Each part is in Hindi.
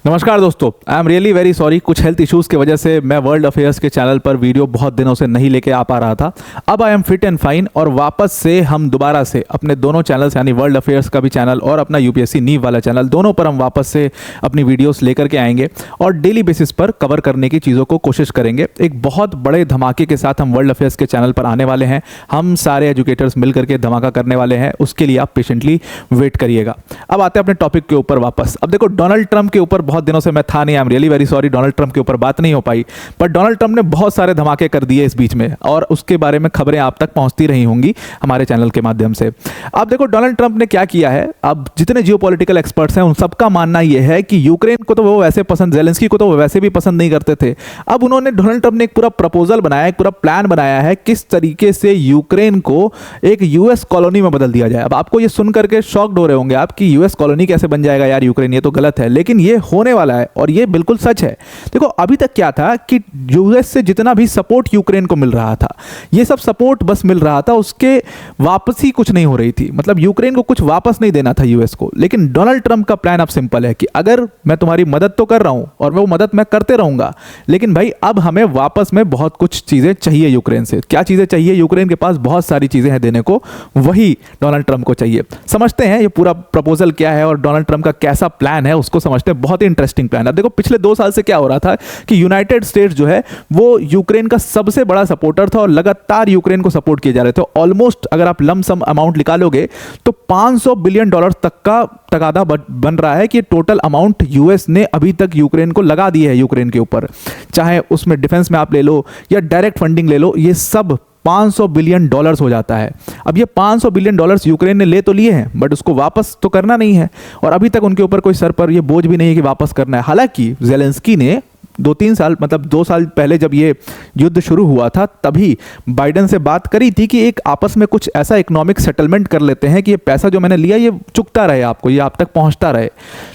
नमस्कार दोस्तों, I am really very sorry. कुछ हेल्थ इश्यूज़ की वजह से मैं वर्ल्ड अफेयर्स के चैनल पर वीडियो बहुत दिनों से नहीं लेके आ पा रहा था। अब I am fit and fine और वापस से हम दोबारा से अपने दोनों चैनल्स यानी वर्ल्ड अफेयर्स का भी चैनल और अपना यूपीएससी नीव वाला चैनल, दोनों पर हम वापस से अपनी वीडियोस लेकर के आएंगे और डेली बेसिस पर कवर करने की चीज़ों को कोशिश करेंगे। एक बहुत बड़े धमाके के साथ हम वर्ल्ड अफेयर्स के चैनल पर आने वाले हैं। हम सारे एजुकेटर्स मिल करके धमाका करने वाले हैं, उसके लिए आप पेशेंटली वेट करिएगा। अब आते हैं अपने टॉपिक के ऊपर वापस। अब देखो, डोनाल्ड ट्रंप के ऊपर बहुत दिनों से मैं था नहीं, I am really very sorry, Donald Trump के ऊपर बात नहीं हो पाई। पर डोनाल्ड ट्रंप ने बहुत सारे धमाके कर दिए इस बीच में और उसके बारे में खबरें आप तक पहुंचती रही होंगी हमारे चैनल के माध्यम से। अब देखो, डोनाल्ड ट्रंप ने क्या किया है। अब जितने जियोपॉलिटिकल एक्सपर्ट्स हैं उन सबका मानना यह है कि यूक्रेन को तो वो वैसे पसंद, ज़ेलेंस्की को तो वो वैसे भी पसंद नहीं करते थे। अब उन्होंने, डोनाल्ड ट्रंप ने एक पूरा प्रपोजल बनाया, एक पूरा प्लान बनाया है किस तरीके से यूक्रेन को एक यूएस कॉलोनी में बदल दिया जाए। अब आपको ये सुन करके शॉक्ड हो रहे होंगे आप कि यूएस कॉलोनी कैसे बन जाएगा यार यूक्रेन, ये तो गलत है। लेकिन ये होने वाला है और ये बिल्कुल सच है। देखो, अभी तक क्या था कि यूएस से जितना भी सपोर्ट यूक्रेन को मिल रहा था, ये सब सपोर्ट बस मिल रहा था, उसके वापसी कुछ नहीं हो रही थी। मतलब यूक्रेन को कुछ वापस नहीं देना था यूएस को। लेकिन डोनाल्ड ट्रंप का प्लान अब सिंपल है कि अगर मैं तुम्हारी मदद तो कर रहा हूं और वो मदद मैं करते रहूंगा, लेकिन भाई अब हमें वापस में बहुत कुछ चीजें चाहिए यूक्रेन से। क्या चीजें चाहिए? यूक्रेन के पास बहुत सारी चीजें हैं देने को, वही डोनाल्ड ट्रंप को चाहिए। समझते हैं ये पूरा प्रपोजल क्या है और डोनाल्ड ट्रंप का कैसा प्लान है, उसको समझते हैं। बहुत ही इंटरेस्टिंग प्लान है। देखो, पिछले 2 साल से क्या हो रहा था कि यूनाइटेड स्टेट्स जो है वो यूक्रेन का सबसे बड़ा सपोर्टर था और लगातार यूक्रेन को सपोर्ट किए जा रहे थे। ऑलमोस्ट अगर आप लम सम अमाउंट निकालोगे तो $500 बिलियन तक का तगादा बन रहा है कि टोटल अमाउंट यूएस ने अभी तक यूक्रेन को लगा दी है यूक्रेन के ऊपर। चाहे उसमें डिफेंस में आप ले लो या डायरेक्ट फंडिंग ले लो, ये सब $500 बिलियन हो जाता है। अब ये $500 बिलियन यूक्रेन ने ले तो लिए हैं, बट उसको वापस तो करना नहीं है और अभी तक उनके ऊपर कोई सर पर ये बोझ भी नहीं है कि वापस करना है। हालांकि ज़ेलेंस्की ने 2-3 साल, मतलब 2 साल पहले जब ये युद्ध शुरू हुआ था, तभी बाइडेन से बात करी थी कि एक आपस में कुछ ऐसा इकोनॉमिक सेटलमेंट कर लेते हैं कि ये पैसा जो मैंने लिया ये चुकता रहे आपको, ये आप तक पहुंचता रहे।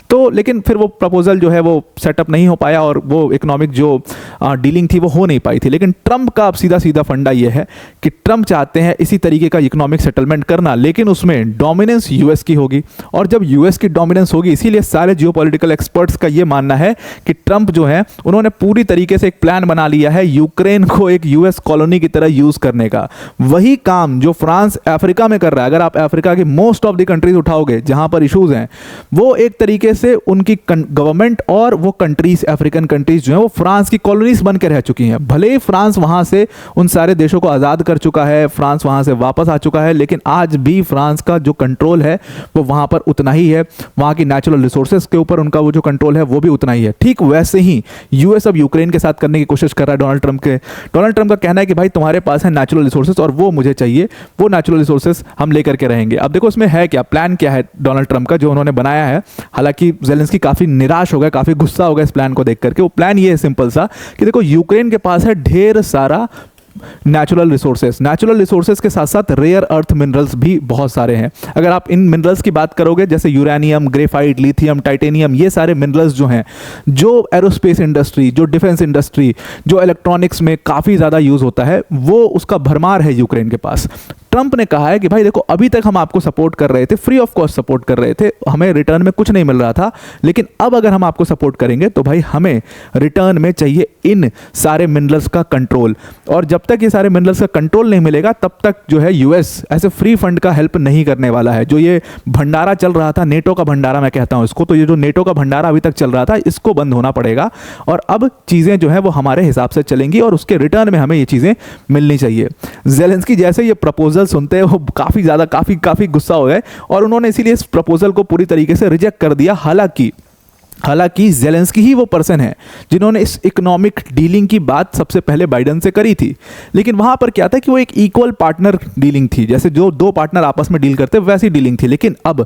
तो लेकिन फिर वो प्रपोजल जो है वो सेटअप नहीं हो पाया और वो इकोनॉमिक जो डीलिंग थी वो हो नहीं पाई थी। लेकिन ट्रंप का अब सीधा सीधा फंडा ये है कि ट्रंप चाहते हैं इसी तरीके का इकोनॉमिक सेटलमेंट करना, लेकिन उसमें डोमिनेंस यूएस की होगी। और जब यूएस की डोमिनेंस होगी, इसीलिए सारे जियोपॉलिटिकल एक्सपर्ट्स का ये मानना है कि ट्रंप जो है उन्होंने पूरी तरीके से एक प्लान बना लिया है यूक्रेन को एक यूएस कॉलोनी की तरह यूज करने का। वही काम जो फ्रांस अफ्रीका में कर रहा है। अगर आप अफ्रीका की मोस्ट ऑफ द कंट्रीज उठाओगे जहां पर इश्यूज हैं, वो एक तरीके से उनकी गवर्नमेंट और वो कंट्रीज, अफ्रीकन कंट्रीज जो है वो फ्रांस की कॉलोनीज बन के रह चुकी हैं। भले ही फ्रांस वहां से उन सारे देशों को आजाद कर चुका है, फ्रांस वहां से वापस आ चुका है, लेकिन आज भी फ्रांस का जो कंट्रोल है वो वहां पर उतना ही है। वहां की नेचुरल रिसोर्सेज के ऊपर उनका वो जो कंट्रोल है वो भी उतना ही है। ठीक वैसे ही यूएस अब यूक्रेन के साथ करने की कोशिश कर रहा है डोनाल्ड ट्रंप का कहना है कि भाई तुम्हारे पास है नेचुरल रिसोर्सेज और वो मुझे चाहिए, वो नेचुरल रिसोर्सेज हम लेकर के रहेंगे। अब देखो इसमें है क्या, प्लान क्या है डोनाल्ड ट्रंप का जो उन्होंने बनाया है। हालांकि ज़ेलेंस्की काफी निराश हो गया, काफी गुस्सा हो गया इस प्लान को देख करके। वो प्लान ये है सिंपल सा कि देखो, यूक्रेन के पास है ढेर सारा नेचुरल रिसोर्सेज के साथ साथ रेयर अर्थ मिनरल्स भी बहुत सारे हैं। अगर आप इन मिनरल्स की बात करोगे, जैसे यूरेनियम, ग्रेफाइट, लिथियम, टाइटेनियम, ये सारे मिनरल्स जो हैं, जो एरोस्पेस इंडस्ट्री, जो डिफेंस इंडस्ट्री, जो इलेक्ट्रॉनिक्स में काफ़ी ज़्यादा यूज़ होता है, वो उसका भरमार है यूक्रेन के पास। ट्रंप ने कहा है कि भाई देखो, अभी तक हम आपको सपोर्ट कर रहे थे, फ्री ऑफ कॉस्ट सपोर्ट कर रहे थे, हमें रिटर्न में कुछ नहीं मिल रहा था, लेकिन अब अगर हम आपको सपोर्ट करेंगे तो भाई हमें रिटर्न में चाहिए इन सारे मिनरल्स का कंट्रोल। और जब तक ये सारे मिनरल्स का कंट्रोल नहीं मिलेगा तब तक जो है यूएस ऐसे फ्री फंड का हेल्प नहीं करने वाला है। जो ये भंडारा चल रहा था, नेटो का भंडारा मैं कहता हूं इसको, तो ये जो नेटो का भंडारा अभी तक चल रहा था, इसको बंद होना पड़ेगा और अब चीजें जो है वो हमारे हिसाब से चलेंगी और उसके रिटर्न में हमें ये चीजें मिलनी चाहिए। ज़ेलेंस्की जैसे ये प्रपोजल सुनते हैं वो काफी गुस्सा हो गए और उन्होंने इसीलिए इस प्रपोजल को पूरी तरीके से रिजेक्ट कर दिया। हालांकि ज़ेलेंस्की ही वो पर्सन है जिन्होंने इस इकोनॉमिक डीलिंग की बात सबसे पहले बाइडेन से करी थी। लेकिन वहां पर क्या था कि वो एक इक्वल पार्टनर डीलिंग थी, जैसे जो 2 पार्टनर आपस में डील करते वैसी डीलिंग थी। लेकिन अब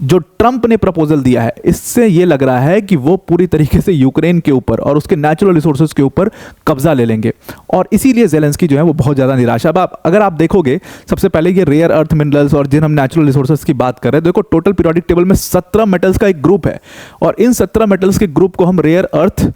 जो ट्रंप ने प्रपोजल दिया है, इससे ये लग रहा है कि वो पूरी तरीके से यूक्रेन के ऊपर और उसके नेचुरल रिसोर्सेज के ऊपर कब्जा ले लेंगे और इसीलिए ज़ेलेंस्की जो है वो बहुत ज़्यादा निराश है। अब अगर आप देखोगे, सबसे पहले ये रेयर अर्थ मिनरल्स और जिन हम नेचुरल रिसोर्सेज की बात कर रहे हैं, देखो टोटल पीरियोडिक टेबल में 17 मेटल्स का एक ग्रुप है और इन 17 मेटल्स के ग्रुप को हम रेयर अर्थ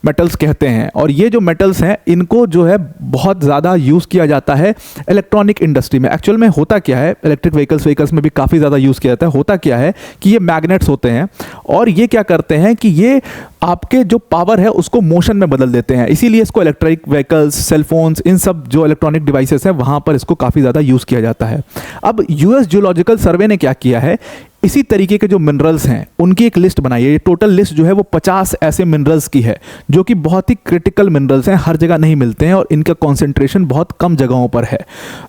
मेटल्स कहते हैं। और ये जो मेटल्स हैं इनको जो है बहुत ज़्यादा यूज़ किया जाता है इलेक्ट्रॉनिक इंडस्ट्री में। एक्चुअल में होता क्या है, इलेक्ट्रिक व्हीकल्स में भी काफ़ी ज़्यादा यूज़ किया जाता है। होता क्या है कि ये मैग्नेट्स होते हैं और ये क्या करते हैं कि ये आपके जो पावर है उसको मोशन में बदल देते हैं। इसीलिए इसको इलेक्ट्रिक व्हीकल्स, सेलफोन्स, इन सब जो इलेक्ट्रॉनिक डिवाइसेस हैं वहाँ पर इसको काफ़ी ज़्यादा यूज़ किया जाता है। अब यूएस जियोलॉजिकल सर्वे ने क्या किया है, इसी तरीके के जो मिनरल्स हैं उनकी एक लिस्ट बनाई है। ये टोटल लिस्ट जो है वो 50 ऐसे मिनरल्स की है जो कि बहुत ही क्रिटिकल मिनरल्स हैं, हर जगह नहीं मिलते हैं और इनका कॉन्सेंट्रेशन बहुत कम जगहों पर है।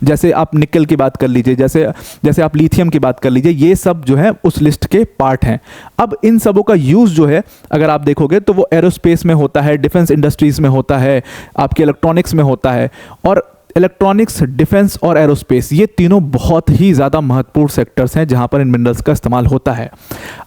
जैसे आप निकल की बात कर लीजिए, जैसे आप लिथियम की बात कर लीजिए, ये सब जो है उस लिस्ट के पार्ट हैं। अब इन सबों का यूज़ जो है अगर आप देखोगे तो वो एरोस्पेस में होता है, डिफेंस इंडस्ट्रीज़ में होता है, आपके इलेक्ट्रॉनिक्स में होता है। और इलेक्ट्रॉनिक्स, डिफेंस और एरोस्पेस, ये तीनों बहुत ही ज़्यादा महत्वपूर्ण सेक्टर्स हैं जहां पर इन मिनरल्स का इस्तेमाल होता है।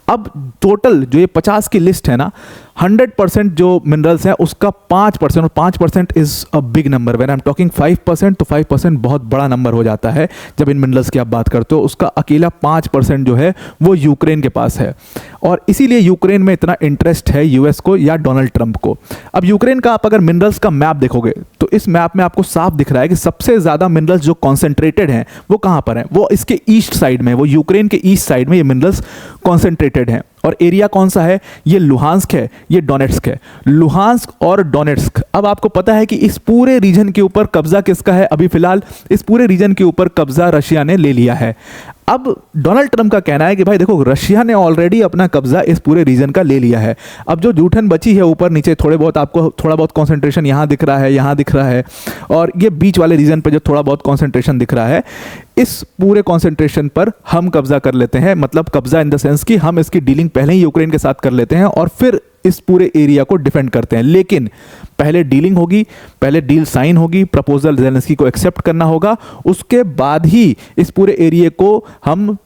अब टोटल जो ये 50 की लिस्ट है ना, 100% जो मिनरल्स हैं उसका 5%, और 5% is a big number. When I am talking 5%, तो 5% बहुत बड़ा नंबर हो जाता है जब इन मिनरल्स की आप बात करते हो। उसका अकेला 5% जो है वो यूक्रेन के पास है और इसीलिए यूक्रेन में इतना इंटरेस्ट है यूएस को या डोनाल्ड ट्रंप को। अब यूक्रेन का आप अगर मिनरल्स का मैप देखोगे तो इस मैप में आपको साफ दिख रहा है कि सबसे ज़्यादा मिनरल्स जो कॉन्सेंट्रेटेड हैं वो कहाँ पर हैं, वो इसके ईस्ट साइड में, वो यूक्रेन के ईस्ट साइड में ये मिनरल्स कॉन्सेंट्रेटेड हैं। और एरिया कौन सा है, ये लुहांस्क है, ये डोनेट्स्क है। लुहांस्क और डोनेट्स्क। अब आपको पता है कि इस पूरे रीजन के ऊपर कब्जा किसका है, अभी फिलहाल इस पूरे रीजन के ऊपर कब्जा रशिया ने ले लिया है। अब डोनाल्ड ट्रंप का कहना है कि भाई देखो, रशिया ने ऑलरेडी अपना कब्जा इस पूरे रीजन का ले लिया है। अब जो जूठन बची है ऊपर नीचे, थोड़े बहुत आपको थोड़ा बहुत कॉन्सेंट्रेशन यहाँ दिख रहा है, यहाँ दिख रहा है, और ये बीच वाले रीजन पे जो थोड़ा बहुत कॉन्सेंट्रेशन दिख रहा है, इस पूरे कॉन्सेंट्रेशन पर हम कब्जा कर लेते हैं। मतलब कब्जा इन द सेंस कि हम इसकी डीलिंग पहले ही यूक्रेन के साथ कर लेते हैं और फिर इस पूरे एरिया को डिफेंड करते हैं। लेकिन पहले डीलिंग होगी, पहले डील साइन होगी, प्रपोजल ज़ेलेंस्की को एक्सेप्ट करना होगा, उसके बाद ही इस पूरे एरिया को हम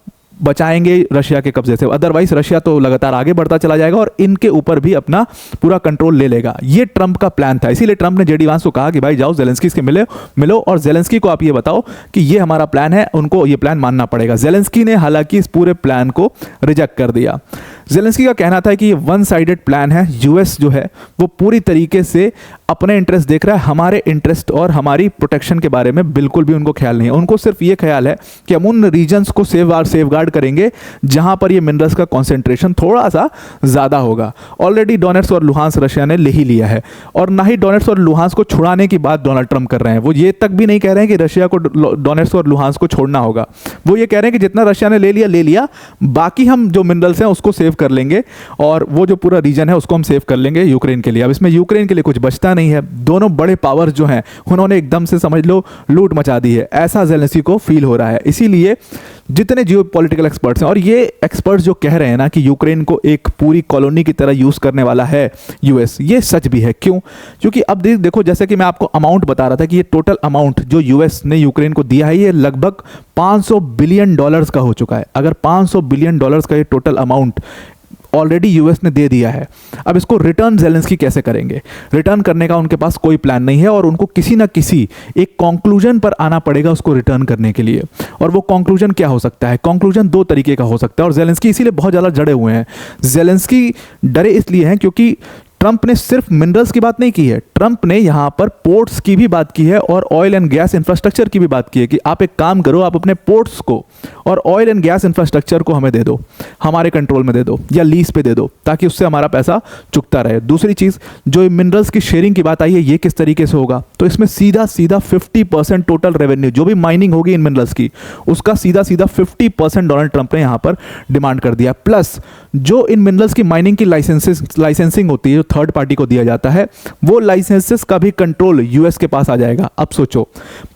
बचाएंगे रशिया के कब्जे से। अदरवाइज रशिया तो लगातार आगे बढ़ता चला जाएगा और इनके ऊपर भी अपना पूरा कंट्रोल ले लेगा। ये ट्रंप का प्लान था। इसीलिए ट्रंप ने जेडी वांस को कहा कि भाई जाओ ज़ेलेंस्की से मिलो और ज़ेलेंस्की को आप ये बताओ कि ये हमारा प्लान है, उनको ये प्लान मानना पड़ेगा। ज़ेलेंस्की ने हालांकि इस पूरे प्लान को रिजेक्ट कर दिया। ज़ेलेंस्की का कहना था कि ये वन साइडेड प्लान है। यूएस जो है वो पूरी तरीके से अपने इंटरेस्ट देख रहा है, हमारे इंटरेस्ट और हमारी प्रोटेक्शन के बारे में बिल्कुल भी उनको ख्याल नहीं है। उनको सिर्फ ये ख्याल है कि हम उन रीजन्स को सेफगार्ड करेंगे जहां पर ये मिनरल्स का कॉन्सेंट्रेशन थोड़ा सा ज़्यादा होगा। ऑलरेडी डोनेट्स और लुहांस रशिया ने ले ही लिया है और ना ही डोनेट्स और लुहांस को छुड़ाने की बात डोनाल्ड ट्रंप कर रहे हैं। वो ये तक भी नहीं कह रहे हैं कि रशिया को डोनेट्स और लुहांस को छोड़ना होगा। वो ये कह रहे हैं कि जितना रशिया ने ले लिया, बाकी हम जो मिनरल्स हैं उसको सेव कर लेंगे और वो जो पूरा रीजन है उसको हम सेव कर लेंगे यूक्रेन के लिए। अब इसमें यूक्रेन के लिए कुछ बचता नहीं है। दोनों बड़े पावर्स जो हैं उन्होंने एकदम से समझ लो लूट मचा दी है, ऐसा ज़ेलेंस्की को फील हो रहा है। इसीलिए जितने जियोपॉलिटिकल एक्सपर्ट्स हैं, और ये एक्सपर्ट्स जो कह रहे हैं ना कि यूक्रेन को एक पूरी कॉलोनी की तरह यूज़ करने वाला है यूएस, ये सच भी है। क्यों? क्योंकि अब देखो, जैसे कि मैं आपको अमाउंट बता रहा था कि ये टोटल अमाउंट जो यूएस ने यूक्रेन को दिया है ये लगभग $500 बिलियन का हो चुका है। अगर $500 बिलियन का ये टोटल अमाउंट ऑलरेडी यूएस ने दे दिया है, अब इसको रिटर्न ज़ेलेंस्की कैसे करेंगे? रिटर्न करने का उनके पास कोई प्लान नहीं है और उनको किसी ना किसी एक कंक्लूजन पर आना पड़ेगा उसको रिटर्न करने के लिए। और वो कंक्लूजन क्या हो सकता है? कंक्लूजन दो तरीके का हो सकता है और ज़ेलेंस्की इसीलिए बहुत ज़्यादा जड़े हुए हैं। ज़ेलेंस्की डरे इसलिए हैं क्योंकि ट्रंप ने सिर्फ मिनरल्स की बात नहीं की है, ट्रंप ने यहाँ पर पोर्ट्स की भी बात की है और ऑयल एंड गैस इंफ्रास्ट्रक्चर की भी बात की है कि आप एक काम करो, आप अपने पोर्ट्स को और ऑयल एंड गैस इंफ्रास्ट्रक्चर को हमें दे दो, हमारे कंट्रोल में दे दो या लीज पे दे दो, ताकि उससे हमारा पैसा चुकता रहे। दूसरी चीज़, जो मिनरल्स की शेयरिंग की बात आई है, ये किस तरीके से होगा? तो इसमें सीधा 50% टोटल रेवेन्यू जो भी माइनिंग होगी इन मिनरल्स की, उसका सीधा 50% डोनाल्ड ट्रंप ने यहाँ पर डिमांड कर दिया। प्लस जो इन मिनरल्स की माइनिंग की लाइसेंसिंग होती है, थर्ड पार्टी को दिया जाता है, वो लाइसेंसेस का भी कंट्रोल यूएस के पास आ जाएगा। अब सोचो,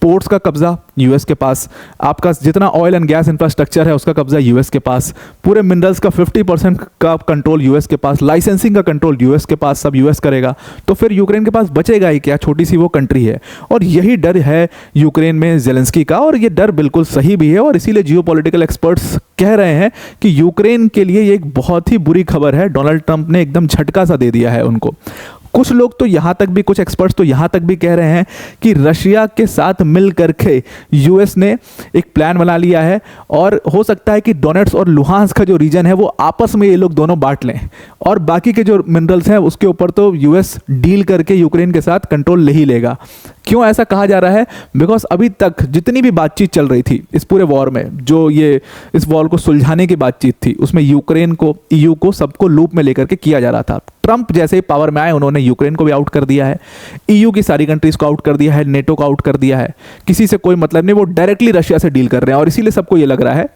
पोर्ट्स का कब्जा यूएस के पास, आपका जितना ऑयल एंड गैस इंफ्रास्ट्रक्चर है उसका कब्जा यूएस के पास, पूरे मिनरल्स का 50% का कंट्रोल यूएस के पास, लाइसेंसिंग का कंट्रोल यूएस के पास, सब यूएस करेगा। तो फिर यूक्रेन के पास बचेगा ही क्या? छोटी सी वो कंट्री है। और यही डर है यूक्रेन में ज़ेलेंस्की का, और ये डर बिल्कुल सही भी है। और इसीलिए जियोपॉलिटिकल एक्सपर्ट्स कह रहे हैं कि यूक्रेन के लिए ये एक बहुत ही बुरी खबर है। डोनाल्ड ट्रंप ने एकदम झटका सा दे दिया है उनको। कुछ लोग तो यहाँ तक भी, कुछ एक्सपर्ट्स तो यहाँ तक भी कह रहे हैं कि रशिया के साथ मिल करके यूएस ने एक प्लान बना लिया है और हो सकता है कि डोनेट्स और लुहांस का जो रीजन है वो आपस में ये लोग दोनों बांट लें और बाकी के जो मिनरल्स हैं उसके ऊपर तो यूएस डील करके यूक्रेन के साथ कंट्रोल ले ही लेगा। क्यों ऐसा कहा जा रहा है? बिकॉज अभी तक जितनी भी बातचीत चल रही थी इस पूरे वॉर में, जो ये इस वॉर को सुलझाने की बातचीत थी, उसमें यूक्रेन को, ईयू को, सबको लूप में लेकर के किया जा रहा था। ट्रंप जैसे ही पावर में आए उन्होंने यूक्रेन को भी आउट कर दिया है, ईयू की सारी कंट्रीज को आउट कर दिया है, नेटो को आउट कर दिया है, किसी से कोई मतलब नहीं, वो डायरेक्टली रशिया से डील कर रहे हैं। और इसीलिए सबको ये लग रहा है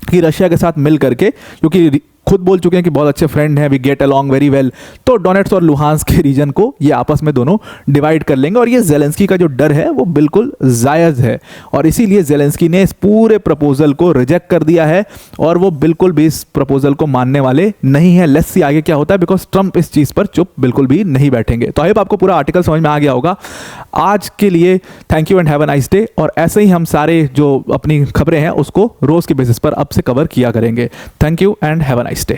कि रशिया के साथ मिल करके, क्योंकि खुद बोल चुके हैं कि बहुत अच्छे फ्रेंड हैं, we get along very well, तो डोनेट्स और लुहांस के रीजन को ये आपस में दोनों डिवाइड कर लेंगे। और ये जेलेंस्की का जो डर है वो बिल्कुल जायज़ है और इसीलिए जेलेंस्की ने इस पूरे प्रपोजल को रिजेक्ट कर दिया है और वो बिल्कुल भी इस प्रपोजल को मानने वाले नहीं है। लेट्स सी आगे क्या होता है, बिकॉज ट्रंप इस चीज़ पर चुप बिल्कुल भी नहीं बैठेंगे। तो आई होप आपको पूरा आर्टिकल समझ में आ गया होगा। आज के लिए thank you and have a nice day. और ऐसे ही हम सारे जो अपनी खबरें हैं उसको रोज़ के बेसिस पर अब से कवर किया करेंगे। Thank you and have a nice day.